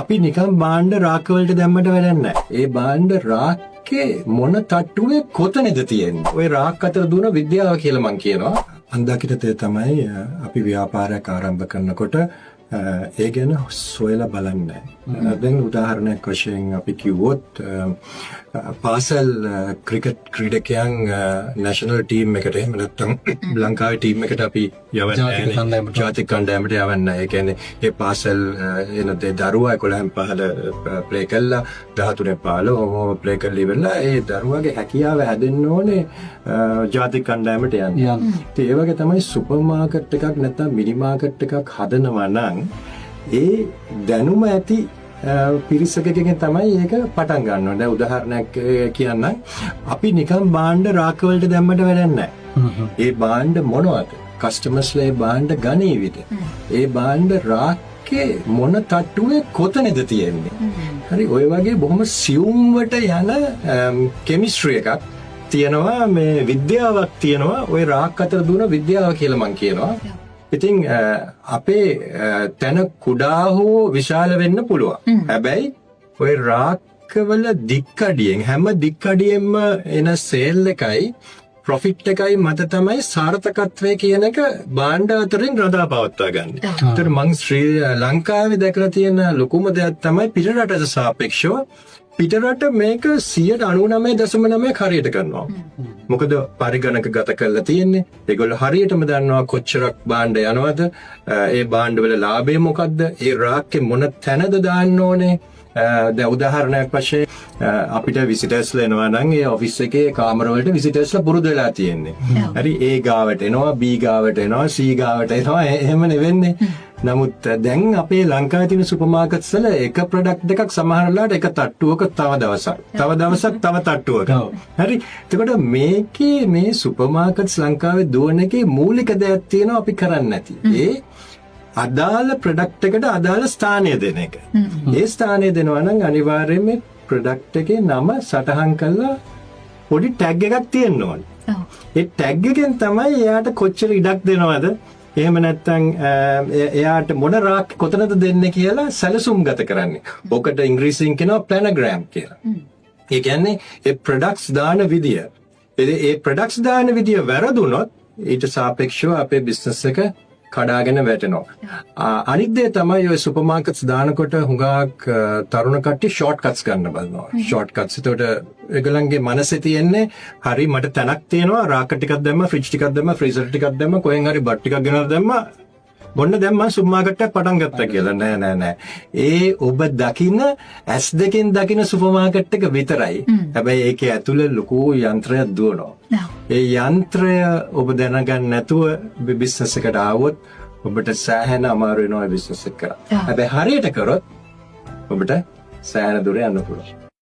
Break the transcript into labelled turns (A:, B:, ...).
A: අපි නිකන් බාණ්ඩ රාක්ක වලට දැම්මට වැඩක් නැහැ. ඒ බාණ්ඩ රාක්කේ මොන තට්ටුවේ කොතනද තියෙන්නේ? ওই රාක් අතර දුන විද්‍යාව කියලා මම කියනවා. අන්දකිට තමයි අපි ව්‍යාපාරයක් ආරම්භ කරනකොට ඒ ගැන සොයලා බලන්නේ. දැන් උදාහරණයක් වශයෙන් අපි කිව්වොත් පාසල් ක්‍රිකට් ක්‍රීඩකයන් නැෂනල් ටීම් එකට එහෙම නැත්නම් ලංකාවේ ටීම් එකට අපි යවන්නේ ජාතික කණ්ඩායමට යවන්නේ. ඒ කියන්නේ ඒ පාසල් එන දරුවා 11න් 15 ප්ලේ කළා 13 15 ප්ලේ කරලා ඉවරලා ඒ දරුවාගේ හැකියාව හැදෙන්න ඕනේ ජාතික කණ්ඩායමට යන්න. ඒ වගේ තමයි සුපර් මාකට් එකක් නැත්නම් මිනි මාකට් එකක් හදනවා නම් ඒ දැනුම ඇති පිරිසකකින් තමයි ඒක පටන් ගන්න ඕනේ. දැන් උදාහරණයක් කියන්නම්. අපි නිකන් බාණ්ඩ රාක්ක වලට දැම්මට වැඩක් නැහැ. ඒ බාණ්ඩ මොනවද? කස්ටමර්ස්ලා ඒ බාණ්ඩ ගනීවිද? ඒ බාණ්ඩ රාක්කේ මොන තට්ටුවේ කොතනද තියෙන්නේ? හරි ඔය වගේ බොහොම සියුම්වට යන කෙමිස්ට්‍රි එකක් තියෙනවා, මේ විද්‍යාවක් තියෙනවා. ওই රාක් අතර දුන විද්‍යාව කියලා මම කියනවා. ඉතින් අපේ තන කුඩා හෝ විශාල වෙන්න පුළුවන්. හැබැයි ওই රාක්කවල දික්කඩියෙන් හැම දික්කඩියෙම එන සේල් එකයි ප්‍රොෆිට් එකයි මත තමයි සාර්ථකත්වය කියන එක බාණ්ඩ අතරින් රඳා පවත්වා ගන්න. ඒතර මං ශ්‍රී ලංකාවේ දැකලා තියෙන ලොකුම දෙයක් තමයි පිටරටට සාපේක්ෂව පිටරට මේක 99.9% හරියට කරනවා. මොකද පරිගණක ගත කරලා තියෙන්නේ. ඒගොල්ලෝ හරියටම දන්නවා කොච්චරක් බාණ්ඩ යනවද, ඒ බාණ්ඩ වල ලාභය මොකද්ද, ඒ රාක්කේ මොන තැනද දාන්න ඕනේ. දැන් උදාහරණයක් වශයෙන් අපිට විසිටර්ස්ලා එනවා නම් ඒ ඔෆිස් එකේ කාමර වලට විසිටර්ස්ලා පුරුදු වෙලා තියෙන්නේ. හරි A ගාවට එනවා, B ගාවට එනවා, C ගාවට එනවා, එහෙම නෙවෙන්නේ. නමුත් දැන් අපේ ලංකාවේ තියෙන සුපර් මාකට්ස් වල එක ප්‍රොඩක්ට් එකක් සමහරලාට එක තට්ටුවක තව දවසක් තව තට්ටුවක. හරි. එතකොට මේකේ මේ සුපර් මාකට්ස් ලංකාවේ දුවන එකේ මූලික දෙයක් තියෙනවා අපි කරන්නේ නැති. ඒ අදාළ ප්‍රොඩක්ට් එකට අදාළ ස්ථානය දෙන එක. ඒ ස්ථානය දෙනවා නම් අනිවාර්යයෙන්ම මේ ප්‍රොඩක්ට් එකේ නම සටහන් කරලා පොඩි ටැග් එකක් තියෙන්න ඕනේ. ඒ ටැග් එකෙන් තමයි එයාට කොච්චර ඉඩක් දෙනවද, එහෙම නැත්නම් එයාට මොන රාක් කොතනද දෙන්නේ කියලා සැලසුම් ගත කරන්නේ. ඔකට ඉංග්‍රීසියෙන් කියනවා ප්ලැනෝග්‍රෑම් කියලා. ඒ කියන්නේ ඒ ප්‍රොඩක්ට්ස් දාන විදිය. ඒ ප්‍රොඩක්ට්ස් දාන විදිය වැරදුනොත් ඊට සාපේක්ෂව අපේ බිස්නස් එක කඩාගෙන වැටෙනවා. අනිත් දේ තමයි ඔය සුපර් මාකට්ස් දානකොට හුඟක් තරුණ කට්ටිය ෂෝට් කට්ස් ගන්න බලනවා. Short cuts. ඒකට ඒගොල්ලන්ගේ මනසේ තියෙන්නේ හරි මට තැනක් තියෙනවා, රාක්ක ටිකක් දැම්මා, ෆ්‍රිජ් ටිකක් දැම්මා, ෆ්‍රීසර් ටිකක් දැම්මා, කොහෙන් හරි බත් ටිකක් ගෙනල්ලා දැම්මා, බොන්න දැන් මම සුපර් මාකට් එකක් පටන් ගත්තා කියලා. නෑ. ඒ ඔබ දකින S දෙකෙන් දකින සුපර් මාකට් එක විතරයි. හැබැයි ඒකේ ඇතුලේ ලොකු යන්ත්‍රයක් දුවනවා. ඒ යන්ත්‍රය ඔබ දැනගන්න නැතුව බිස්නස් එකට ආවොත් ඔබට සෑහෙන අමාරු වෙනවා බිස්නස් එක කරා. හැබැයි හරියට කරොත් ඔබට සෑහෙන දුර යන්න පුළුවන්.